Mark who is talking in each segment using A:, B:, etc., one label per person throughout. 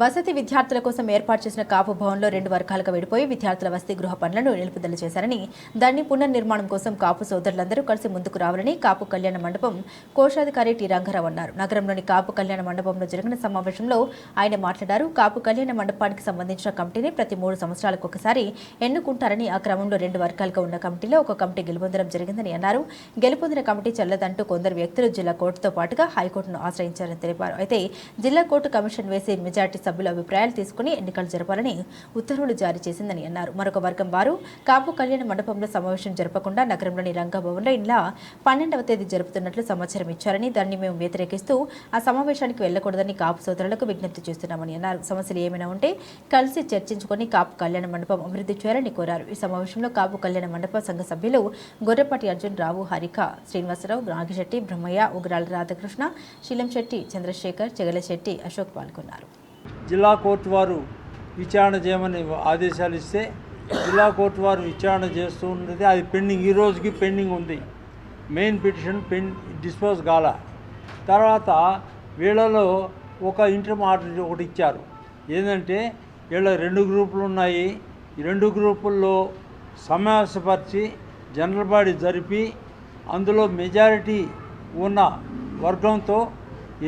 A: వసతి విద్యార్థుల కోసం ఏర్పాటు చేసిన కాపు భవన్లో 2 వర్గాలుగా విడిపోయి విద్యార్థుల వసతి గృహ పనులను నిలుపుదల చేశారని, దాన్ని పునర్నిర్మాణం కోసం కాపు సోదరులందరూ కలిసి ముందుకు రావాలని కాపు కళ్యాణ మండపం కోశాధికారి టి రంగారావు అన్నారు. నగరంలోని కాపు కళ్యాణ మండపంలో జరిగిన సమావేశంలో ఆయన మాట్లాడారు. కాపు కళ్యాణ మండపానికి సంబంధించిన కమిటీని ప్రతి 3 సంవత్సరాలకు ఒకసారి ఎన్నుకుంటారని, ఆ క్రమంలో 2 వర్గాలుగా ఉన్న కమిటీలో ఒక కమిటీ గెలుపొందడం జరిగిందని అన్నారు. గెలుపొందిన కమిటీ చెల్లదంటూ కొందరు వ్యక్తులు జిల్లా కోర్టుతో పాటుగా హైకోర్టును ఆశ్రయించారని తెలిపారు. అయితే జిల్లా కోర్టు కమిషన్ వేసి మెజార్టీ సభ్యుల అభిప్రాయాలు తీసుకుని ఎన్నికలు జరపాలని ఉత్తర్వులు జారీ చేసిందని అన్నారు. మరొక వర్గం వారు కాపు కళ్యాణ మండపంలో సమావేశం జరపకుండా నగరంలోని రంగభవన్లో ఇలా 12వ తేదీ జరుపుతున్నట్లు సమాచారం ఇచ్చారని, దాన్ని మేము వ్యతిరేకిస్తూ ఆ సమావేశానికి వెళ్లకూడదని కాపు సోదరులకు విజ్ఞప్తి చేస్తున్నామని అన్నారు. సమస్యలు ఏమైనా ఉంటే కలిసి చర్చించుకొని కాపు కళ్యాణ మండపం అభివృద్ధి చేయాలని కోరారు. ఈ సమావేశంలో కాపు కళ్యాణ మండప సంఘ సభ్యులు గొర్రెపాటి అర్జున్ రావు, హరిక, శ్రీనివాసరావు, నాగిశెట్టి, బ్రహ్మయ్య, ఉగ్రాల రాధాకృష్ణ, శీలంశెట్టి, చంద్రశేఖర్, చెగలశెట్టి, అశోక్ పాల్గొన్నారు.
B: జిల్లా కోర్టు వారు విచారణ చేయమని ఆదేశాలు ఇస్తే జిల్లా కోర్టు వారు విచారణ చేస్తూ ఉన్నది. అది పెండింగ్, ఈ రోజుకి పెండింగ్ ఉంది. మెయిన్ పిటిషన్ డిస్పోజ్ కాల. తర్వాత వీళ్ళలో ఒక ఇంటర్మ్ ఆర్డర్ ఒకటి ఇచ్చారు. ఏంటంటే వీళ్ళ 2 గ్రూపులు ఉన్నాయి. ఈ 2 గ్రూపుల్లో సమావేశపరిచి జనరల్ బాడీ జరిపి అందులో మెజారిటీ ఉన్న వర్గంతో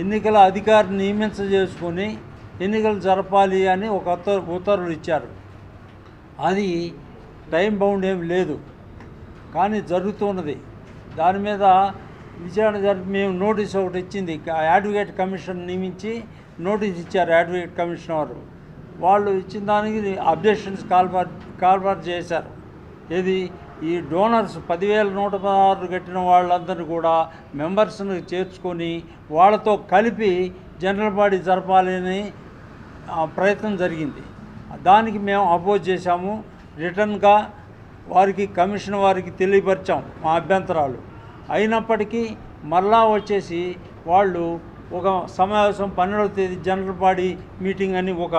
B: ఎన్నికల అధికారిని నియమించజేసుకొని ఎన్నికలు జరపాలి అని ఒక ఉత్తర్వులు ఇచ్చారు. అది టైం బౌండ్ ఏం లేదు, కానీ జరుగుతున్నది. దాని మీద విచారణ జరిపి మేము నోటీస్ ఒకటి ఇచ్చింది. అడ్వకేట్ కమిషన్ నియమించి నోటీస్ ఇచ్చారు. అడ్వకేట్ కమిషన్ వాళ్ళు ఇచ్చిన దానికి అబ్జెక్షన్స్ కాల్బార్ చేశారు. ఏది ఈ డోనర్స్ 10,116 కట్టిన వాళ్ళందరినీ కూడా మెంబర్స్ని చేర్చుకొని వాళ్ళతో కలిపి జనరల్ బాడీ జరపాలని ప్రయత్నం జరిగింది. దానికి మేము అపోజ్ చేశాము. రిటర్న్గా వారికి కమిషన్ వారికి తెలియపరిచాం మా అభ్యంతరాలు. అయినప్పటికీ మరలా వచ్చేసి వాళ్ళు ఒక సమావేశం 12వ తేదీ జనరల్ బాడీ మీటింగ్ అని ఒక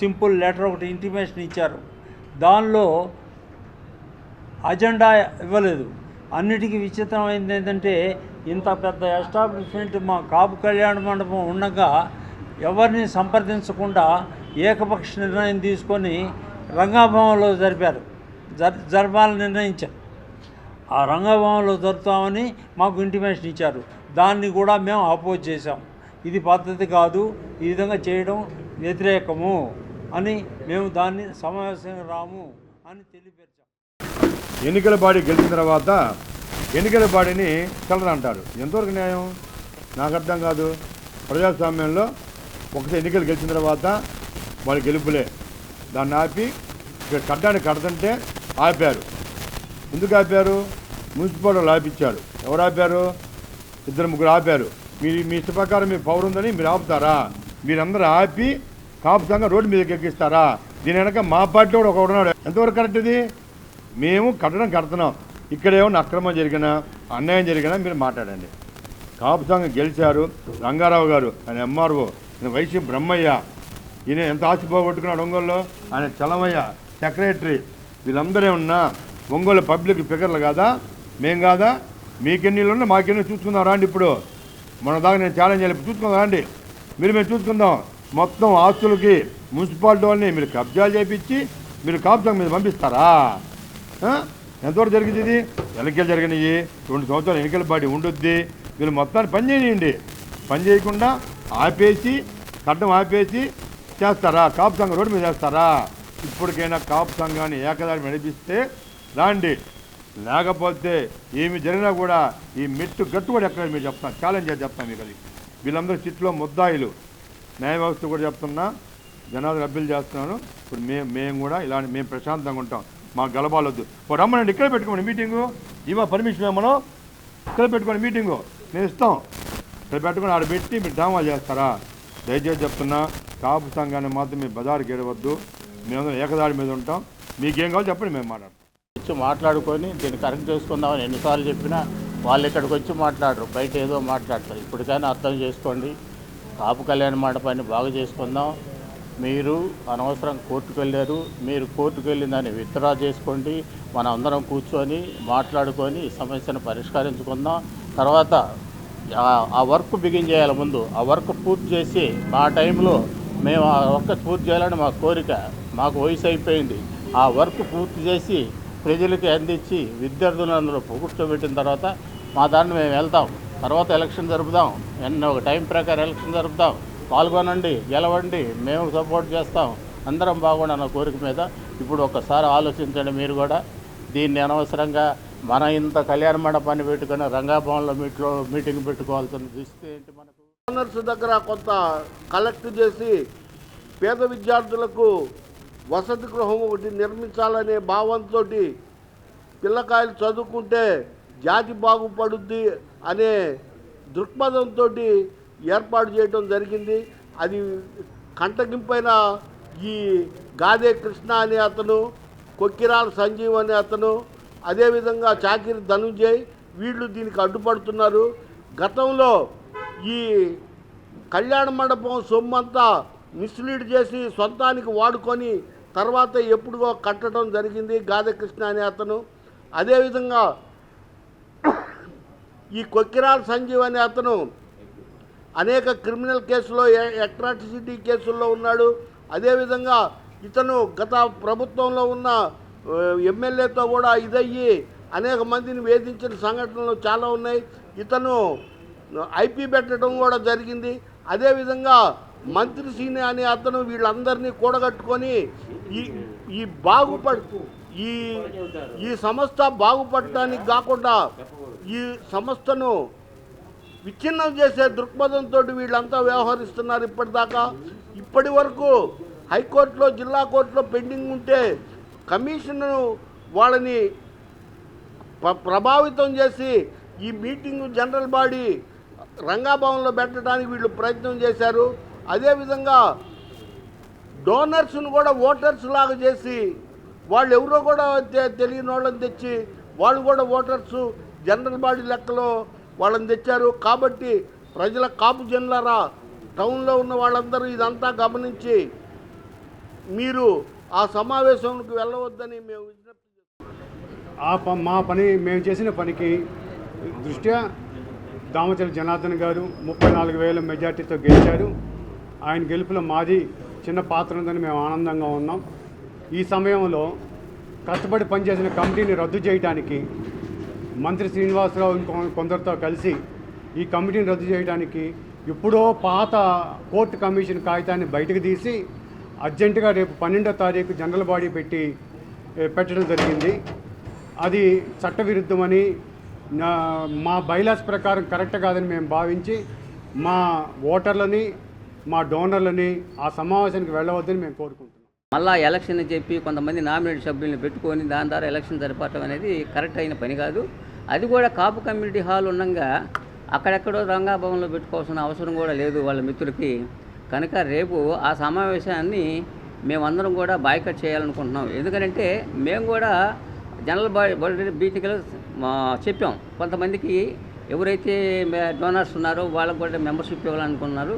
B: సింపుల్ లెటర్ ఒకటి ఇంటిమేషన్ ఇచ్చారు. దానిలో అజెండా ఇవ్వలేదు. అన్నిటికీ విచిత్రమైంది ఏంటంటే ఇంత పెద్ద ఎస్టాబ్లిష్మెంట్ మా కాపు కళ్యాణ మండపం ఉండగా ఎవరిని సంప్రదించకుండా ఏకపక్ష నిర్ణయం తీసుకొని రంగభవన్లో జరపాలని నిర్ణయించారు. ఆ రంగభవన్లో జరుపుతామని మాకు ఇంటిమేషన్ ఇచ్చారు. దాన్ని కూడా మేము అపోజ్ చేశాం. ఇది పద్ధతి కాదు, ఈ విధంగా చేయడం వ్యతిరేకము అని మేము దాన్ని సమావేశం రాము అని తెలియపరిచాం.
C: ఎన్నికల బాడీ గెలిచిన తర్వాత ఎన్నికల బాడీని అంటారు. ఎంతవరకు న్యాయం నాకు అర్థం కాదు. ప్రజాస్వామ్యంలో ఒకసారి ఎన్నికలు గెలిచిన తర్వాత వాళ్ళు గెలుపులే. దాన్ని ఆపి ఇక్కడ కట్టడానికి కడుతుంటే ఆపారు. ఎందుకు ఆపారు? మున్సిపల్ వాళ్ళు ఆపించారు. ఎవరు ఆపారు? 2-3 ఆపారు. మీ ఇష్ట ప్రకారం మీ పవర్ ఉందని మీరు ఆపుతారా? మీరందరూ ఆపి కాపు సంఘం రోడ్డు మీదకి ఎక్కిస్తారా? దీని వెనక మా పార్టీ కూడా ఒక ఉన్నాడు. ఎంతవరకు కరెక్ట్ ఇది? మేము కడుతున్నాం. ఇక్కడేమన్నా అక్రమం జరిగినా అన్యాయం జరిగినా మీరు మాట్లాడండి. కాపు సంఘం గెలిచారు. రంగారావు గారు, ఆయన ఎంఆర్ఓ, ఆయన వైసీ బ్రహ్మయ్య, ఈయన ఎంత ఆస్తి పోగొట్టుకున్నాడు ఒంగోలులో, ఆయన చలమయ్య సెక్రటరీ, వీళ్ళందరే ఉన్నా ఒంగోలు పబ్లిక్ ఫిగర్లు కాదా? మేం కాదా? మీకెన్నీళ్ళు ఉన్నా మాకెన్ని చూసుకుందాం రాండి. ఇప్పుడు మన దాకా నేను ఛాలెంజ్ చేయాలి, చూసుకుందాం రాండి. మేము చూసుకుందాం. మొత్తం ఆస్తులకి మున్సిపాలిటీ వాళ్ళని మీరు కబ్జాలు చేయించి మీరు కాపు సంఘం మీద పంపిస్తారా? ఎంతవరకు జరిగింది ఇది? ఎన్నికలు జరిగినాయి. 2 సంవత్సరాలు ఎన్నికల బాడీ ఉండుద్ది. మీరు మొత్తాన్ని పని చేయండి. పని చేయకుండా ఆపేసి కట్టడం ఆపేసి చేస్తారా? కాపు సంఘం రోడ్డు మీద చేస్తారా? ఇప్పటికైనా కాపు సంఘాన్ని ఏకదారి నడిపిస్తే రాండి. లేకపోతే ఏమి జరిగినా కూడా ఈ మెట్టు గట్టు కూడా ఎక్కడ మీరు చెప్తాను, ఛాలెంజ్ చేసి చెప్తాను మీకు. అది వీళ్ళందరూ చిట్లో ముద్దాయిలు. న్యాయ వ్యవస్థ కూడా చెప్తున్నా, జనాలకు అప్పీల్ చేస్తున్నాను. ఇప్పుడు మేము కూడా ఇలాంటి మేము ప్రశాంతంగా ఉంటాం. మాకు గలబాలొద్దు. రమ్మనండి, ఇక్కడ పెట్టుకోండి మీటింగు. ఇవా పర్మిషన్ మనం ఇక్కడ పెట్టుకోండి మీటింగు, మేము ఇస్తాం. ఇక్కడ పెట్టుకుని ఆడ పెట్టి మీరు డ్రామాలు చేస్తారా? దయచేసి చెప్తున్నా, కాపు సంఘాన్ని మాత్రం మీరు బజారుకి ఏడవద్దు. మేమందరం ఏకదాడి మీద ఉంటాం. మీకేం కావాలో చెప్పండి, మేము మాట్లాడతాం.
D: వచ్చి మాట్లాడుకొని దీన్ని కరెక్ట్ చేసుకుందామని ఎన్నిసార్లు చెప్పినా వాళ్ళు ఇక్కడికి వచ్చి మాట్లాడరు, బయట ఏదో మాట్లాడతారు. ఇప్పటికైనా అర్థం చేసుకోండి. కాపు కళ్యాణ మండపాన్ని బాగా చేసుకుందాం. మీరు అనవసరం కోర్టుకు వెళ్ళారు. మీరు కోర్టుకు వెళ్ళిందని విత్డ్రా చేసుకోండి. మనం అందరం కూర్చొని మాట్లాడుకొని ఈ సమస్యను పరిష్కరించుకుందాం. తర్వాత ఆ వర్క్ బిగిన్ చేయాలి. ముందు ఆ వర్క్ పూర్తి చేసి ఆ టైంలో మేము ఆ వర్క్ పూర్తి చేయాలని మా కోరిక. మాకు వయసు అయిపోయింది. ఆ వర్క్ పూర్తి చేసి ప్రజలకి అందించి విద్యార్థులందరూ కూర్చోబెట్టిన తర్వాత మా దాన్ని మేము వెళ్తాం. తర్వాత ఎలక్షన్ జరుపుదాం, ఒక టైం ప్రకారం ఎలక్షన్ జరుపుదాం, పాల్గొనండి, గెలవండి, మేము సపోర్ట్ చేస్తాం, అందరం బాగుండన్న కోరిక మీద ఇప్పుడు ఒక్కసారి ఆలోచించండి. మీరు కూడా దీన్ని అనవసరంగా మన ఇంత కళ్యాణ మండపాన్ని పెట్టుకుని రంగాభవన్లో మీటింగ్ పెట్టుకోవాల్సిన దుస్థితి ఏంటి? మనకు
E: ఓనర్స్ దగ్గర కొంత కలెక్ట్ చేసి పేద విద్యార్థులకు వసతి గృహం ఒకటి నిర్మించాలనే భావంతో పిల్లకాయలు చదువుకుంటే జాతి బాగుపడుద్ది అనే దృక్పథంతో ఏర్పాటు చేయడం జరిగింది. అది కంటగింపైన ఈ గాదే కృష్ణ అనే అతను, కొక్కిరాల సంజీవ్ అనే అతను, అదేవిధంగా చాకిరి ధనుంజయ్ వీళ్ళు దీనికి అడ్డుపడుతున్నారు. గతంలో ఈ కళ్యాణ మండపం సొమ్మంతా మిస్లీడ్ చేసి సొంతానికి వాడుకొని తర్వాత ఎప్పుడుగో కట్టడం జరిగింది గాదే కృష్ణ అనే అతను. అదేవిధంగా ఈ కొక్కిరాల సంజీవ్ అనే అతను అనేక క్రిమినల్ కేసులో, అట్రాసిటీ కేసుల్లో ఉన్నాడు. అదేవిధంగా ఇతను గత ప్రభుత్వంలో ఉన్న ఎమ్మెల్యేతో కూడా ఇదయ్యి అనేక మందిని వేధించిన సంఘటనలు చాలా ఉన్నాయి. ఇతను ఐపీ పెట్టడం కూడా జరిగింది. అదేవిధంగా మంత్రి సీని అనే అతను వీళ్ళందరినీ కూడగట్టుకొని ఈ సంస్థ బాగుపడటానికి కాకుండా ఈ సంస్థను విచ్ఛిన్నం చేసే దృక్పథంతో వీళ్ళంతా వ్యవహరిస్తున్నారు. ఇప్పటి వరకు హైకోర్టులో, జిల్లా కోర్టులో పెండింగ్ ఉంటే కమిషన్ వాళ్ళని ప్రభావితం చేసి ఈ మీటింగు జనరల్ బాడీ రంగాభవన్లో పెట్టడానికి వీళ్ళు ప్రయత్నం చేశారు. అదేవిధంగా డోనర్స్ను కూడా ఓటర్స్ లాగా చేసి వాళ్ళు ఎవరో కూడా తెలియని వాళ్ళని తెచ్చి వాళ్ళు కూడా ఓటర్సు జనరల్ బాడీ లెక్కలో వాళ్ళని తెచ్చారు. కాబట్టి ప్రజల కాపు జనులారా, టౌన్లో ఉన్న వాళ్ళందరూ ఇదంతా గమనించి మీరు ఆ సమావేశానికి వెళ్ళవద్దని మేము విజ్ఞప్తి చేస్తున్నాం.
F: మా పని మేము చేసిన పనికి దృష్ట్యా దామచర్ల జనార్దన్ గారు 34,000 మెజార్టీతో గెలిచారు. ఆయన గెలుపులో మాది చిన్న పాత్ర ఉందని మేము ఆనందంగా ఉన్నాం. ఈ సమయంలో కష్టపడి పనిచేసిన కమిటీని రద్దు చేయడానికి మంత్రి శ్రీనివాసరావు కొందరితో కలిసి ఈ కమిటీని రద్దు చేయడానికి ఇప్పుడో పాత కోర్టు కమిషన్ కాగితాన్ని బయటకు తీసి అర్జెంటుగా రేపు 12వ తారీఖు జనరల్ బాడీ పెట్టడం జరిగింది. అది చట్టవిరుద్ధమని, మా బైలాస్ ప్రకారం కరెక్ట్ కాదని మేము భావించి మా ఓటర్లని, మా డోనర్లని ఆ సమావేశానికి వెళ్ళవద్దని మేము కోరుకుంటున్నాం.
G: మళ్ళా ఎలక్షన్ అని చెప్పి కొంతమంది నామినేట్ సభ్యులను పెట్టుకొని దాని ద్వారా ఎలక్షన్ జరపడం అనేది కరెక్ట్ అయిన పని కాదు. అది కూడా కాపు కమ్యూనిటీ హాల్ ఉండగా అక్కడెక్కడో రంగాభవన్లో పెట్టుకోవాల్సిన అవసరం కూడా లేదు వాళ్ళ మిత్రులకి. కనుక రేపు ఆ సమావేశాన్ని మేమందరం కూడా బాయ్కట్ చేయాలనుకుంటున్నాం. ఎందుకంటే మేము కూడా జనరల్ బాడీ మీటింగ్లో చెప్పాం, కొంతమందికి ఎవరైతే డోనర్స్ ఉన్నారో వాళ్ళకు కూడా మెంబర్షిప్ ఇవ్వాలనుకున్నారు.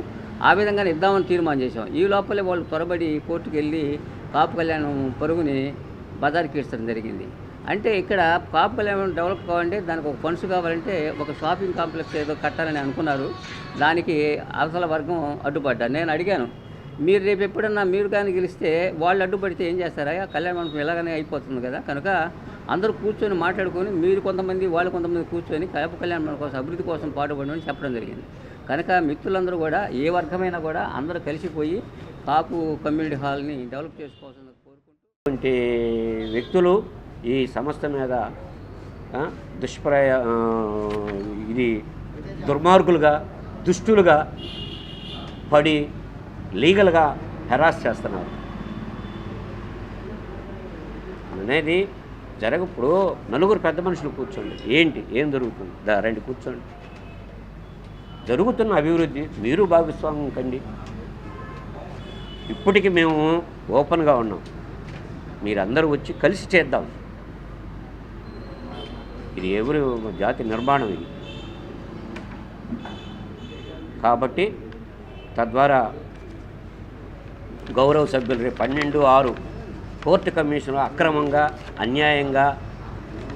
G: ఆ విధంగానే ఇద్దామని తీర్మానం చేశాం. ఈ లోపలే వాళ్ళు త్వరబడి కోర్టుకు వెళ్ళి కాపు కళ్యాణం పరుగుని బజార్కి ఇచ్చడం జరిగింది. అంటే ఇక్కడ కాపు కళ్యాణం డెవలప్ కావాలంటే దానికి ఒక ఫండ్స్ కావాలంటే ఒక షాపింగ్ కాంప్లెక్స్ ఏదో కట్టాలని అనుకున్నారు. దానికి అవతల వర్గం అడ్డుపడ్డారు. నేను అడిగాను, మీరు రేపు ఎప్పుడన్నా మీరు కానీ గెలిస్తే వాళ్ళు అడ్డుపడితే ఏం చేస్తారా? కళ్యాణ మండపం ఎలాగనే అయిపోతుంది కదా. కనుక అందరూ కూర్చొని మాట్లాడుకొని మీరు కొంతమంది వాళ్ళు కొంతమంది కూర్చొని కాపు కళ్యాణ మండపం కోసం అభివృద్ధి కోసం పాటుపడమని చెప్పడం జరిగింది. కనుక మిత్రులందరూ కూడా ఏ వర్గమైనా కూడా అందరూ కలిసిపోయి కాపు కమ్యూనిటీ హాల్ని డెవలప్ చేసుకోవాల్సింది కోరుకుంటూ
H: వ్యక్తులు ఈ సంస్థ మీద ఇది దుర్మార్గులుగా, దుష్టులుగా పడి లీగల్గా హెరాస్ చేస్తున్నారు అనేది ఇప్పుడు నలుగురు పెద్ద మనుషులు కూర్చోండి, ఏం జరుగుతుంది, రండి కూర్చోండి, జరుగుతున్న అభివృద్ధి మీరు భాగస్వామ్యం కండి. ఇప్పటికి మేము ఓపెన్గా ఉన్నాం, మీరందరూ వచ్చి కలిసి చేద్దాం. ఇది ఎవరి జాతి నిర్మాణం ఇది. కాబట్టి తద్వారా గౌరవ సభ్యులు రేపు 12/6 కోర్టు కమిషన్ అక్రమంగా, అన్యాయంగా,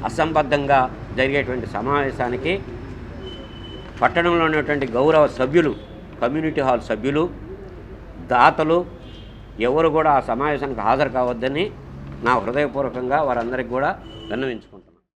H: అసంబద్ధంగా జరిగేటువంటి సమావేశానికి పట్టణంలో ఉన్నటువంటి గౌరవ సభ్యులు, కమ్యూనిటీ హాల్ సభ్యులు, దాతలు ఎవరు కూడా ఆ సమావేశానికి హాజరు కావద్దని నా హృదయపూర్వకంగా వారందరికీ కూడా విన్నవించుకున్నాను.